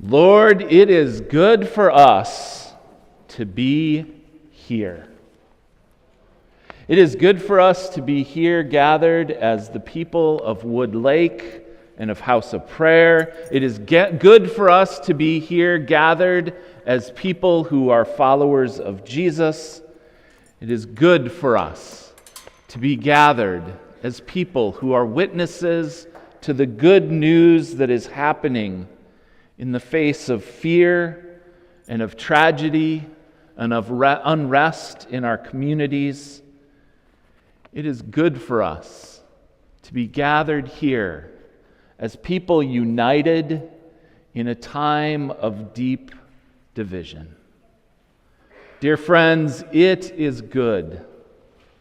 Lord, it is good for us to be here. It is good for us to be here gathered as the people of Wood Lake and of House of Prayer. It is good for us to be here gathered as people who are followers of Jesus. It is good for us to be gathered as people who are witnesses to the good news that is happening in the face of fear and of tragedy and of unrest in our communities. It is good for us to be gathered here as people united in a time of deep division. Dear friends, it is good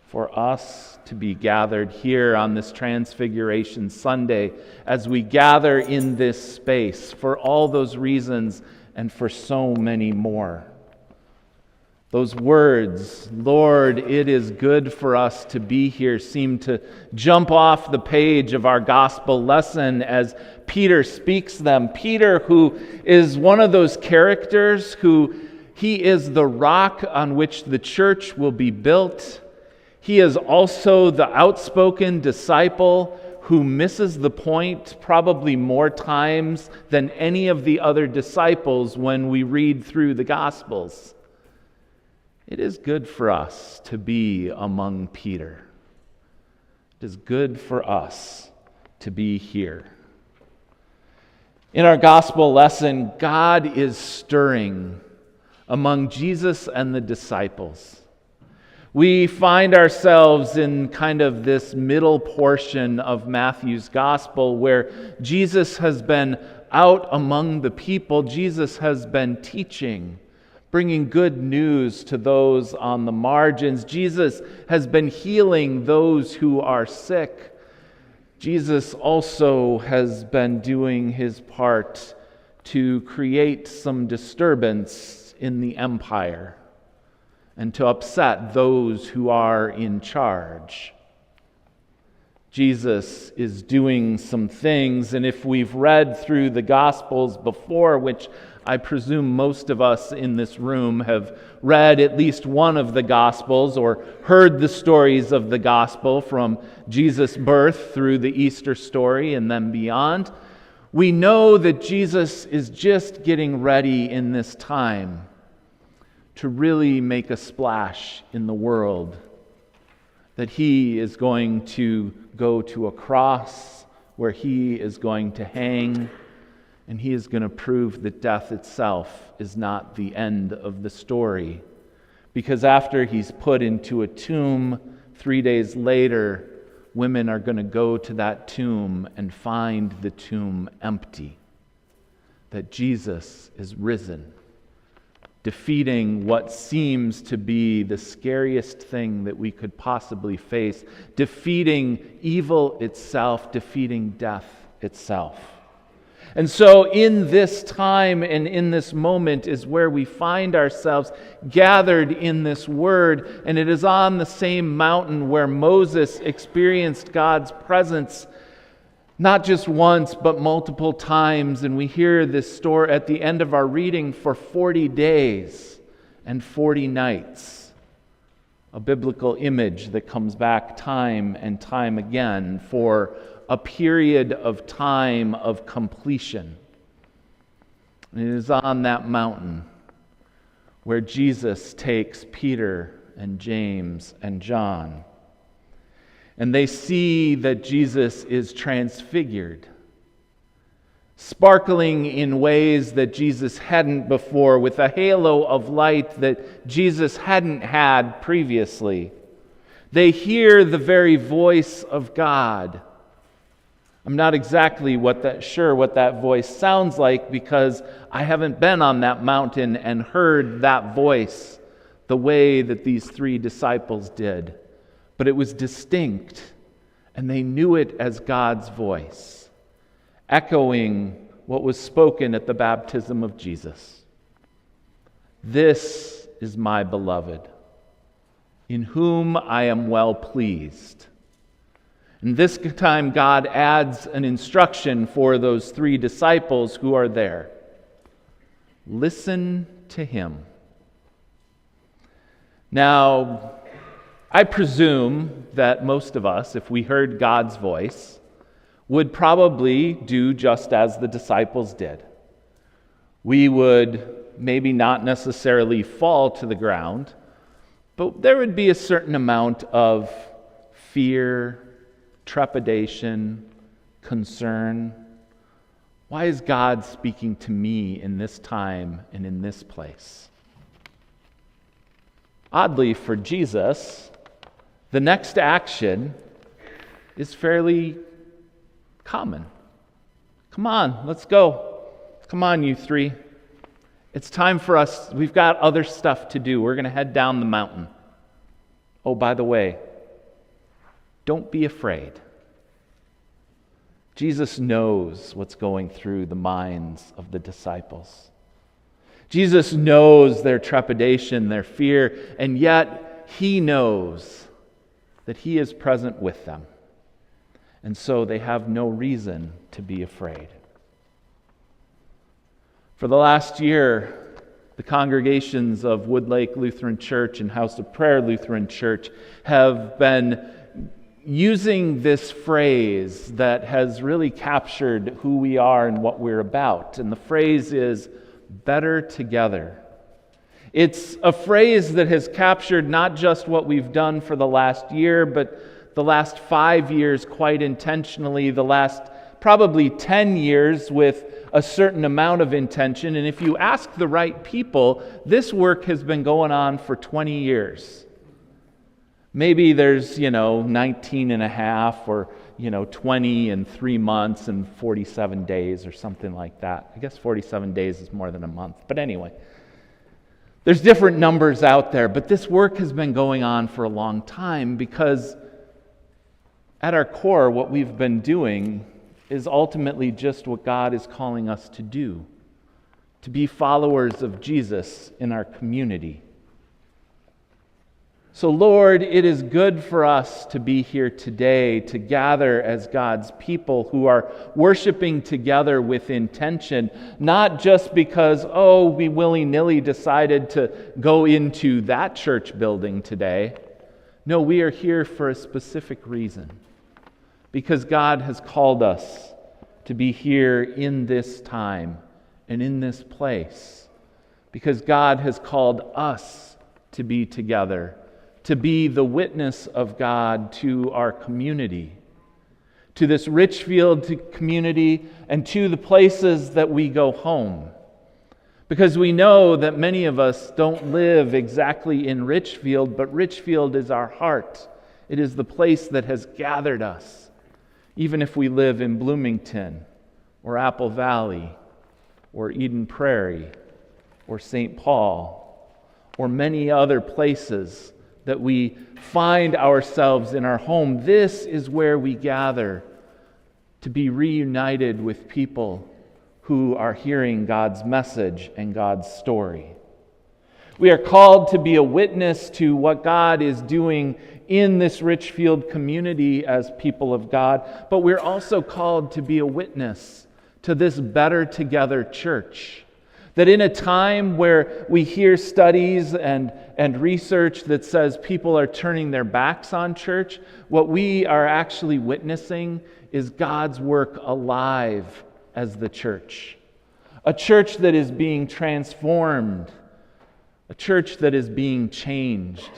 for us to be gathered here on this Transfiguration Sunday as we gather in this space for all those reasons and for so many more. Those words, Lord, it is good for us to be here, seem to jump off the page of our gospel lesson as Peter speaks them. Peter, who is one of those characters who he is the rock on which the church will be built. He is also the outspoken disciple who misses the point probably more times than any of the other disciples when we read through the Gospels. It is good for us to be among Peter. It is good for us to be here. In our gospel lesson, God is stirring among Jesus and the disciples. We find ourselves in kind of this middle portion of Matthew's gospel where Jesus has been out among the people. Jesus has been teaching, bringing good news to those on the margins. Jesus has been healing those who are sick. Jesus also has been doing his part to create some disturbance in the empire and to upset those who are in charge. Jesus is doing some things, and if we've read through the Gospels before, which I presume most of us in this room have read at least one of the Gospels or heard the stories of the Gospel from Jesus' birth through the Easter story and then beyond, we know that Jesus is just getting ready in this time to really make a splash in the world, that he is going to go to a cross where he is going to hang, and he is going to prove that death itself is not the end of the story. Because after he's put into a tomb, 3 days later, women are going to go to that tomb and find the tomb empty. That Jesus is risen, defeating what seems to be the scariest thing that we could possibly face, defeating evil itself, defeating death itself. And so in this time and in this moment is where we find ourselves gathered in this word, and it is on the same mountain where Moses experienced God's presence not just once, but multiple times. And we hear this story at the end of our reading for 40 days and 40 nights. A biblical image that comes back time and time again for a period of time of completion. And it is on that mountain where Jesus takes Peter and James and John, and they see that Jesus is transfigured, sparkling in ways that Jesus hadn't before, with a halo of light that Jesus hadn't had previously. They hear the very voice of God. I'm not exactly sure what that voice sounds like, because I haven't been on that mountain and heard that voice the way that these three disciples did. But it was distinct, and they knew it as God's voice, echoing what was spoken at the baptism of Jesus. This is my beloved, in whom I am well pleased. And this time God adds an instruction for those three disciples who are there. Listen to him. Now, I presume that most of us, if we heard God's voice, would probably do just as the disciples did. We would maybe not necessarily fall to the ground, but there would be a certain amount of fear, trepidation, concern. Why is God speaking to me in this time and in this place? Oddly, for Jesus, the next action is fairly common. Come on, let's go. Come on, you three. It's time for us. We've got other stuff to do. We're going to head down the mountain. Oh, by the way, don't be afraid. Jesus knows what's going through the minds of the disciples. Jesus knows their trepidation, their fear, and yet he knows that he is present with them. And so they have no reason to be afraid. For the last year, the congregations of Woodlake Lutheran Church and House of Prayer Lutheran Church have been using this phrase that has really captured who we are and what we're about. And the phrase is, better together. It's a phrase that has captured not just what we've done for the last year, but the last 5 years quite intentionally, the last probably 10 years with a certain amount of intention. And if you ask the right people, this work has been going on for 20 years. Maybe there's, 19 and a half or, 20 and 3 months and 47 days or something like that. I guess 47 days is more than a month. But anyway, there's different numbers out there. But this work has been going on for a long time because at our core, what we've been doing is ultimately just what God is calling us to do, to be followers of Jesus in our community. So, Lord, it is good for us to be here today, to gather as God's people who are worshiping together with intention, not just because, we willy-nilly decided to go into that church building today. No, we are here for a specific reason. Because God has called us to be here in this time and in this place. Because God has called us to be together, to be the witness of God to our community, to this Richfield community, and to the places that we go home. Because we know that many of us don't live exactly in Richfield, but Richfield is our heart. It is the place that has gathered us. Even if we live in Bloomington, or Apple Valley, or Eden Prairie, or St. Paul, or many other places that we find ourselves in our home, this is where we gather to be reunited with people who are hearing God's message and God's story. We are called to be a witness to what God is doing in this Richfield community as people of God, but we're also called to be a witness to this Better Together church. That in a time where we hear studies and research that says people are turning their backs on church, what we are actually witnessing is God's work alive as the church. A church that is being transformed. A church that is being changed.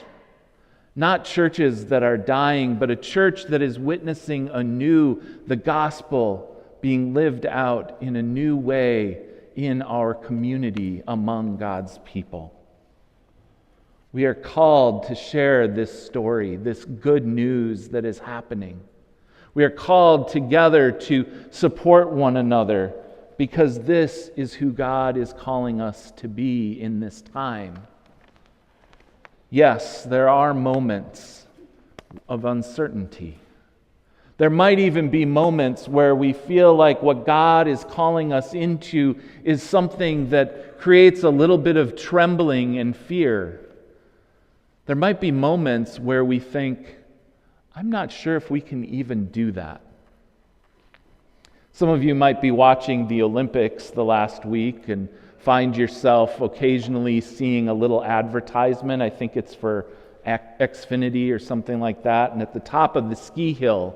Not churches that are dying, but a church that is witnessing anew the gospel being lived out in a new way in our community among God's people. We are called to share this story, this good news that is happening. We are called together to support one another because this is who God is calling us to be in this time. Yes, there are moments of uncertainty. There might even be moments where we feel like what God is calling us into is something that creates a little bit of trembling and fear. There might be moments where we think, I'm not sure if we can even do that. Some of you might be watching the Olympics the last week, and find yourself occasionally seeing a little advertisement. I think it's for Xfinity or something like that. And at the top of the ski hill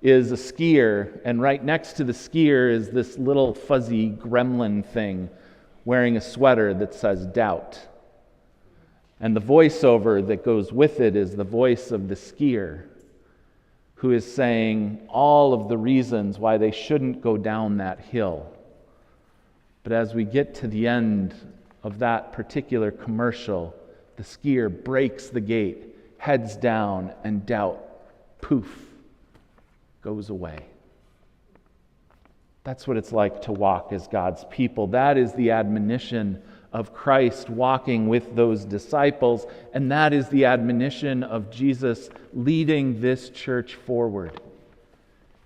is a skier, and right next to the skier is this little fuzzy gremlin thing wearing a sweater that says doubt. And the voiceover that goes with it is the voice of the skier, who is saying all of the reasons why they shouldn't go down that hill. But as we get to the end of that particular commercial, the skier breaks the gate, heads down, and doubt, poof, goes away. That's what it's like to walk as God's people. That is the admonition of Christ walking with those disciples, and that is the admonition of Jesus leading this church forward.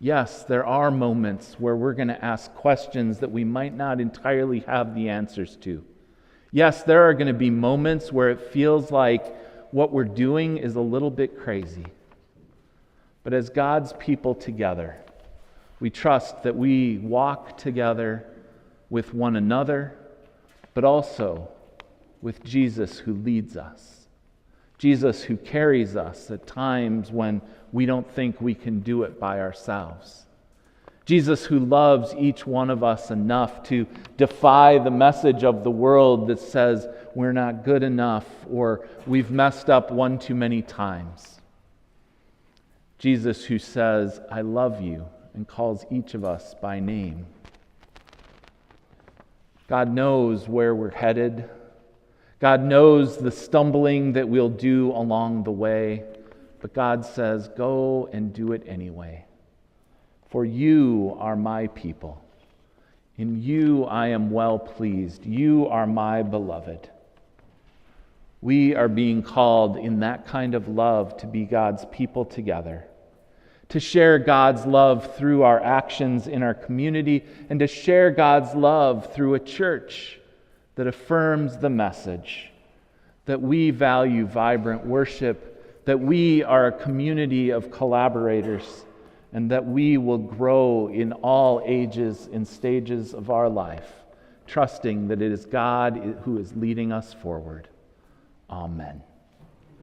Yes, there are moments where we're going to ask questions that we might not entirely have the answers to. Yes, there are going to be moments where it feels like what we're doing is a little bit crazy. But as God's people together, we trust that we walk together with one another, but also with Jesus who leads us. Jesus who carries us at times when we don't think we can do it by ourselves. Jesus who loves each one of us enough to defy the message of the world that says we're not good enough or we've messed up one too many times. Jesus who says, I love you, and calls each of us by name. God knows where we're headed. God knows the stumbling that we'll do along the way. But God says, go and do it anyway. For you are my people. In you I am well pleased. You are my beloved. We are being called in that kind of love to be God's people together, to share God's love through our actions in our community, and to share God's love through a church that affirms the message that we value vibrant worship, that we are a community of collaborators, and that we will grow in all ages and stages of our life, trusting that it is God who is leading us forward. Amen.